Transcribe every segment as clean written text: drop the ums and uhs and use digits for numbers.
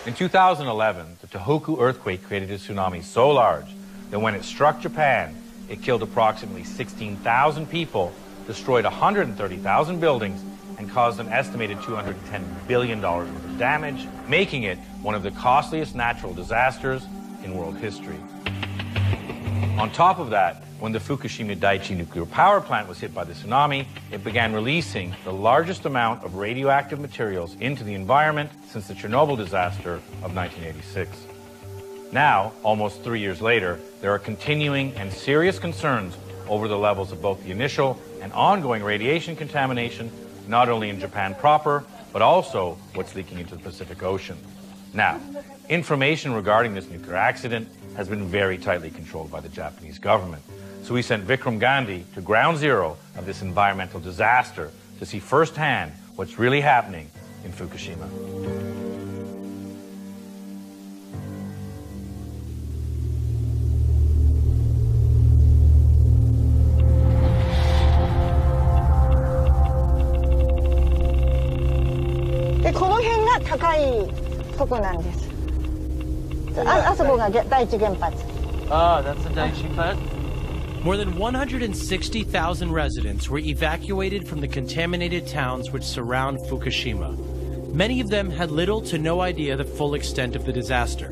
In 2011, the Tohoku earthquake created a tsunami so large that when it struck Japan, it killed approximately 16,000 people, destroyed 130,000 buildings, and caused an estimated $210 billion worth of damage, making it one of the costliest natural disasters in world history. On top of that, when the Fukushima Daiichi nuclear power plant was hit by the tsunami, it began releasing the largest amount of radioactive materials into the environment since the Chernobyl disaster of 1986. Now, almost 3 years later, there are continuing and serious concerns over the levels of both the initial and ongoing radiation contamination, not only in Japan proper, but also what's leaking into the Pacific Ocean. Now, information regarding this nuclear accident has been very tightly controlled by the Japanese government. So we sent Vikram Gandhi to ground zero of this environmental disaster to see firsthand what's really happening in Fukushima. Ah, that's the Daiichi plant? More than 160,000 residents were evacuated from the contaminated towns which surround Fukushima. Many of them had little to no idea the full extent of the disaster.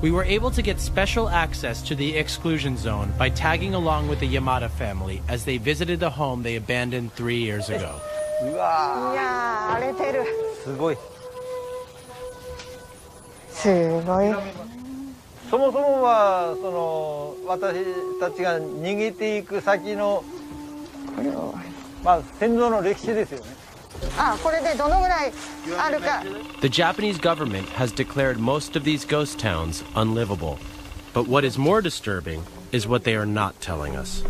We were able to get special access to the exclusion zone by tagging along with the Yamada family as they visited the home they abandoned 3 years ago. The Japanese government has declared most of these ghost towns unlivable. But what is more disturbing is what they are not telling us.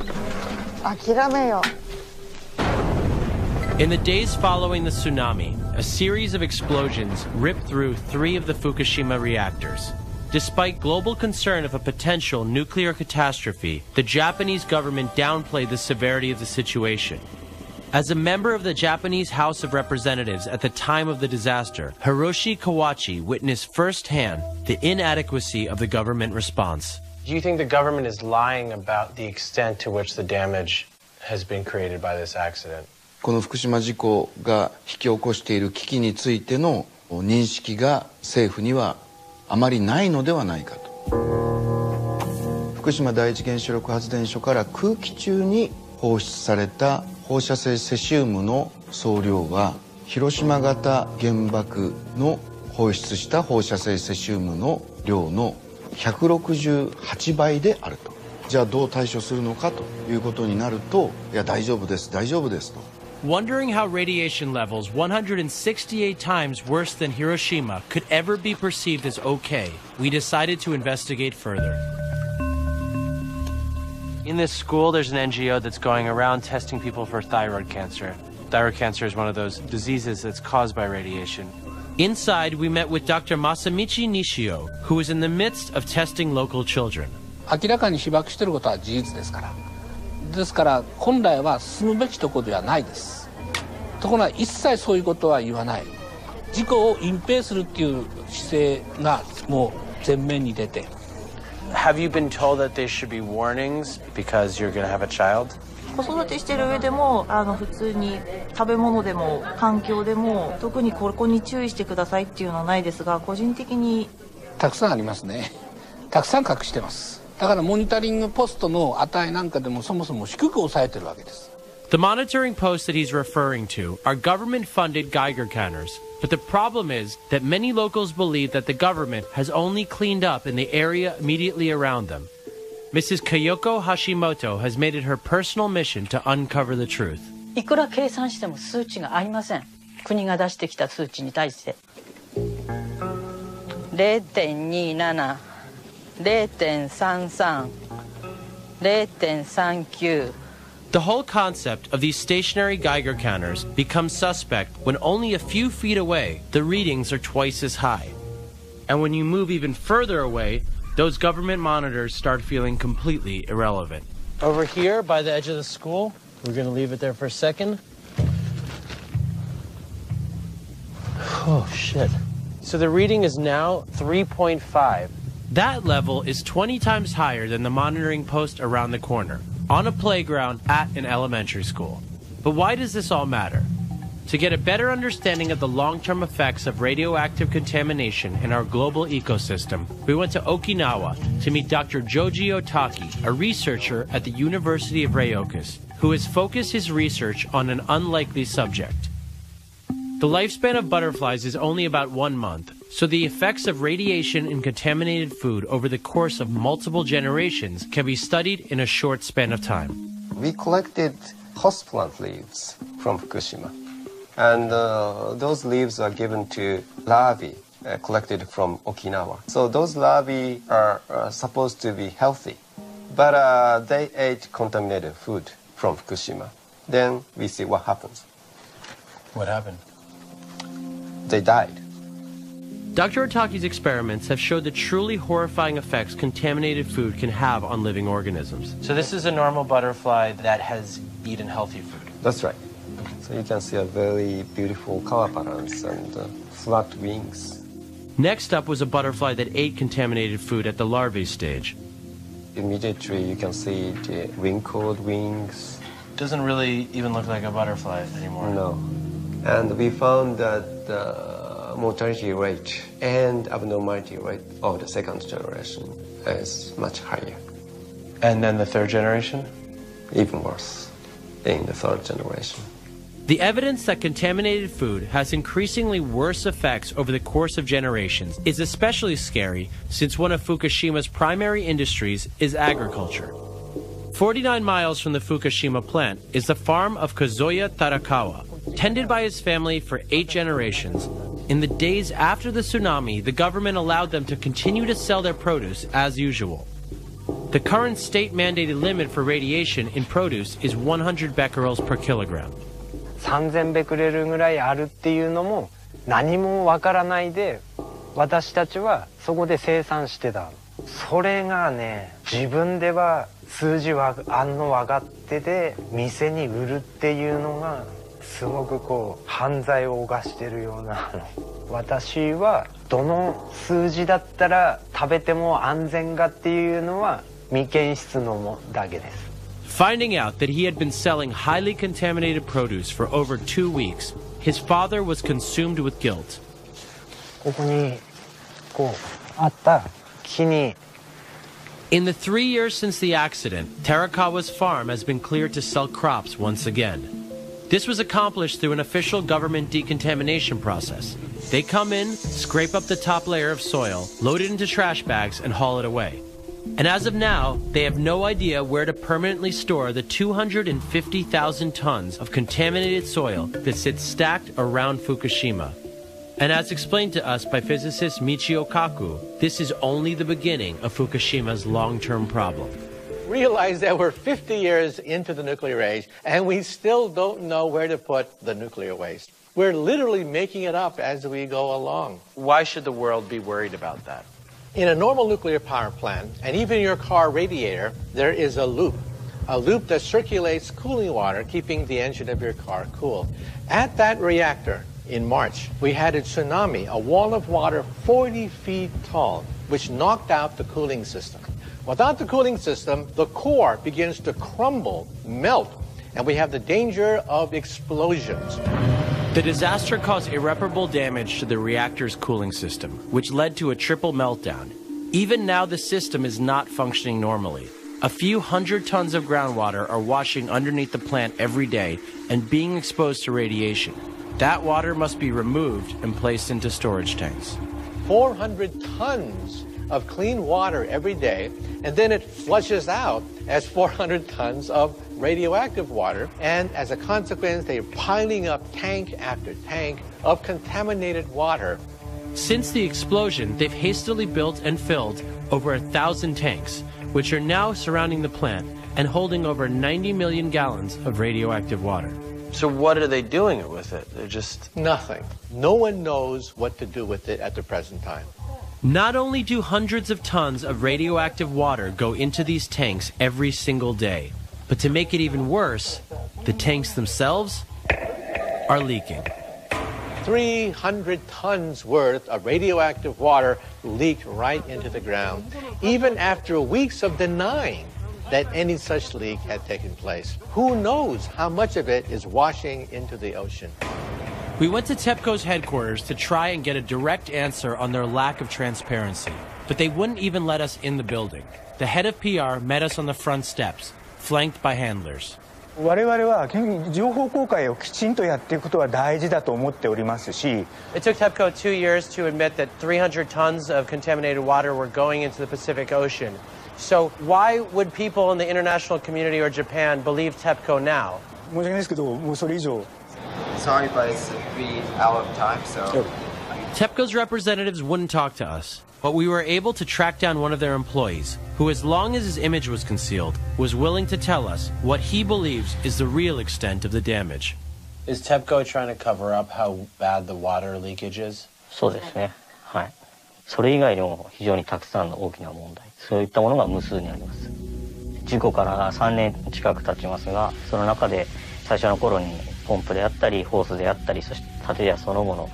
In the days following the tsunami, a series of explosions ripped through 3 of the Fukushima reactors. Despite global concern of a potential nuclear catastrophe, the Japanese government downplayed the severity of the situation. As a member of the Japanese House of Representatives at the time of the disaster, Hiroshi Kawachi witnessed firsthand the inadequacy of the government response. Do you think the government is lying about the extent to which the damage has been created by this accident? この福島事故が引き起こしている危機についての認識が政府にはあまりないのではないかと。福島第一原子力発電所から空気中に放出された放射性セシウムの総量は広島型原爆の放出した放射性セシウムの量の168倍であると。じゃあどう対処するのかということになると、いや大丈夫です大丈夫ですと。Wondering how radiation levels 168 times worse than Hiroshima could ever be perceived as okay, we decided to investigate further. In this school, there's an NGO that's going around testing people for thyroid cancer. Thyroid cancer is one of those diseases that's caused by radiation. Inside, we met with Dr. Masamichi Nishio, who is in the midst of testing local children. 明らかに被爆していることは事実ですから。ですから本来は進むべきところではないです。ところが一切そういうことは言わない。事故を隠蔽するっていう姿勢がもう前面に出て。Have you been told that there should be warnings because you're going to have a child? 子育てしてる上でも普通に食べ物でも環境でも特にここに注意してくださいっていうのはないですが、個人的にたくさんありますね。たくさん隠してます。だからモニタリングポストの値なんかでもそもそも低く抑えてるわけです。The monitoring posts that he's referring to are government-funded Geiger counters, but the problem is that many locals believe that the government has only cleaned up in the area immediately around them. Mrs. Kayoko Hashimoto has made it her personal mission to uncover the truth. いくら計算しても数値がありません。国が出してきた数値に対して。0.27 0.33 0.39 The whole concept of these stationary Geiger counters becomes suspect when only a few feet away, the readings are twice as high. And when you move even further away, those government monitors start feeling completely irrelevant. Over here, by the edge of the school, We're going to leave it there for a second. Oh, shit. So the reading is now 3.5. That level is 20 times higher than the monitoring post around the corner, on a playground at an elementary school. But why does this all matter? To get a better understanding of the long-term effects of radioactive contamination in our global ecosystem, we went to Okinawa to meet Dr. Joji Otaki, a researcher at the University of Ryoku's, who has focused his research on an unlikely subject. The lifespan of butterflies is only about 1 month, so the effects of radiation in contaminated food over the course of multiple generations can be studied in a short span of time. We collected houseplant leaves from Fukushima. And those leaves are given to larvae collected from Okinawa. So those larvae are supposed to be healthy, but they ate contaminated food from Fukushima. Then we see what happens. What happened? They died. Dr. Otaki's experiments have showed the truly horrifying effects contaminated food can have on living organisms. So this is a normal butterfly that has eaten healthy food. That's right. So you can see a very beautiful color balance and flat wings. Next up was a butterfly that ate contaminated food at the larvae stage. Immediately you can see the wrinkled wings. Doesn't really even look like a butterfly anymore. No. And we found that the mortality rate and abnormality rate of the second generation is much higher. And then the third generation? Even worse in the third generation. The evidence that contaminated food has increasingly worse effects over the course of generations is especially scary since one of Fukushima's primary industries is agriculture. 49 miles from the Fukushima plant is the farm of Kazuya Tarakawa, tended by his family for 8 generations. In the days after the tsunami, the government allowed them to continue to sell their produce as usual. The current state-mandated limit for radiation in produce is 100 becquerels per kilogram. 3000ベクレルぐらいあるっていうのも何もわからないで私たちはそこで生産してた。それがね、自分では数字はあんの分かってて店に売るっていうのがすごくこう犯罪を犯してるような。私はどの数字だったら食べても安全かっていうのは未検出のだけです。Finding out that he had been selling highly contaminated produce for over 2 weeks, his father was consumed with guilt. ここにこうあった木に In the 3 years since the accident, Tarakawa's farm has been cleared to sell crops once again. This was accomplished through an official government decontamination process. They come in, scrape up the top layer of soil, load it into trash bags, and haul it away. And as of now, they have no idea where to permanently store the 250,000 tons of contaminated soil that sits stacked around Fukushima. And as explained to us by physicist Michio Kaku, this is only the beginning of Fukushima's long-term problem. Realize that we're 50 years into the nuclear age, and we still don't know where to put the nuclear waste. We're literally making it up as we go along. Why should the world be worried about that? In a normal nuclear power plant, and even in your car radiator, there is a loop that circulates cooling water, keeping the engine of your car cool. At that reactor, in March, we had a tsunami, a wall of water 40 feet tall, which knocked out the cooling system. Without the cooling system, the core begins to crumble, melt, and we have the danger of explosions. The disaster caused irreparable damage to the reactor's cooling system, which led to a triple meltdown. Even now, the system is not functioning normally. A few hundred tons of groundwater are washing underneath the plant every day and being exposed to radiation. That water must be removed and placed into storage tanks. 400 tons of clean water every day, and then it flushes out as 400 tons of radioactive water, and as a consequence, they're piling up tank after tank of contaminated water. Since the explosion, they've hastily built and filled over 1,000 tanks, which are now surrounding the plant and holding over 90 million gallons of radioactive water. So what are they doing with it? They're just... Nothing. No one knows what to do with it at the present time. Not only do hundreds of tons of radioactive water go into these tanks every single day, But to make it even worse, the tanks themselves are leaking. 300 tons worth of radioactive water leaked right into the ground, even after weeks of denying that any such leak had taken place. Who knows how much of it is washing into the ocean? We went to TEPCO's headquarters to try and get a direct answer on their lack of transparency, but they wouldn't even let us in the building. The head of PR met us on the front steps, flanked by handlers. 我々は情報公開をきちんとやっていくことは大事だと思っておりますし。It took TEPCO 2 years to admit that 300 tons of contaminated water were going into the Pacific Ocean. So why would people in the international community or Japan believe TEPCO now? 申し訳ないですけど、もうそれ以上。Sorry, but it's out of time, so. TEPCO's representatives wouldn't talk to us, but we were able to track down one of their employees, who, as long as his image was concealed, was willing to tell us what he believes is the real extent of the damage. Is TEPCO trying to cover up how bad the water leakage is? そうですね。はい。それ以外にも非常にたくさんの大きな問題、そういったものが無数にあります。事故から3年近く経ちますが、その中で最初の頃にポンプであったり、ホースであったり、そして建屋そのもの、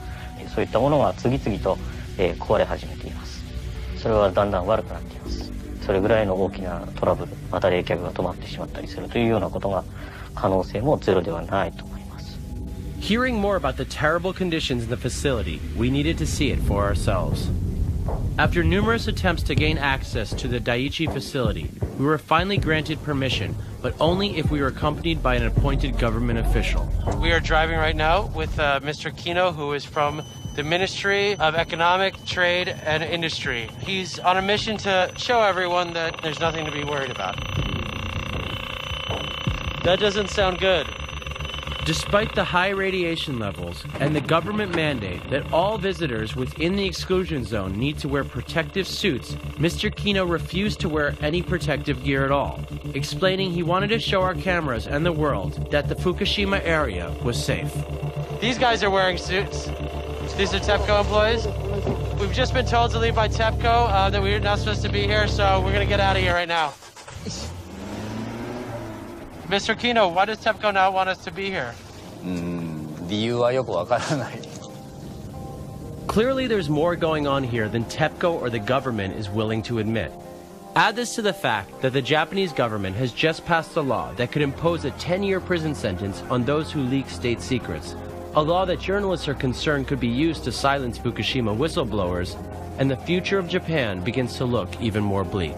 そういったものが次々と壊れ始めています。それはだんだん悪くなっています。それぐらいの大きなトラブル、また冷却が止まってしまったりするというようなことが可能性もゼロではないと思います。Hearing more about the terrible conditions in the facility, we needed to see it for ourselves. After numerous attempts to gain access to the Daiichi facility, we were finally granted permission, but only if we were accompanied by an appointed government official. We are driving right now with Mr. Kino, who is from the Ministry of Economic, Trade, and Industry. He's on a mission to show everyone that there's nothing to be worried about. That doesn't sound good. Despite the high radiation levels and the government mandate that all visitors within the exclusion zone need to wear protective suits, Mr. Kino refused to wear any protective gear at all, explaining he wanted to show our cameras and the world that the Fukushima area was safe. These guys are wearing suits. These are TEPCO employees. We've just been told to leave by TEPCO that we're not supposed to be here, so we're going to get out of here right now. Mr. Kino, why does TEPCO not want us to be here? 理由はよくわからない。 Clearly, there's more going on here than TEPCO or the government is willing to admit. Add this to the fact that the Japanese government has just passed a law that could impose a 10-year prison sentence on those who leak state secrets, a law that journalists are concerned could be used to silence Fukushima whistleblowers, and the future of Japan begins to look even more bleak.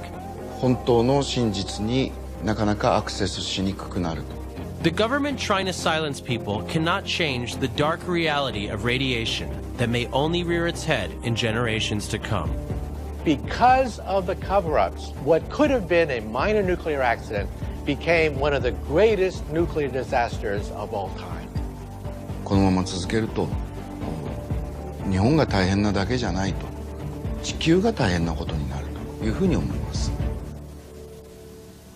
本当の真実になかなかアクセスしにくくなると。 The government trying to silence people cannot change the dark reality of radiation that may only rear its head in generations to come. Because of the cover-ups, what could have been a minor nuclear accident became one of the greatest nuclear disasters of all time. このまま続けると、日本が大変なだけじゃないと、地球が大変なことになるというふうに思います。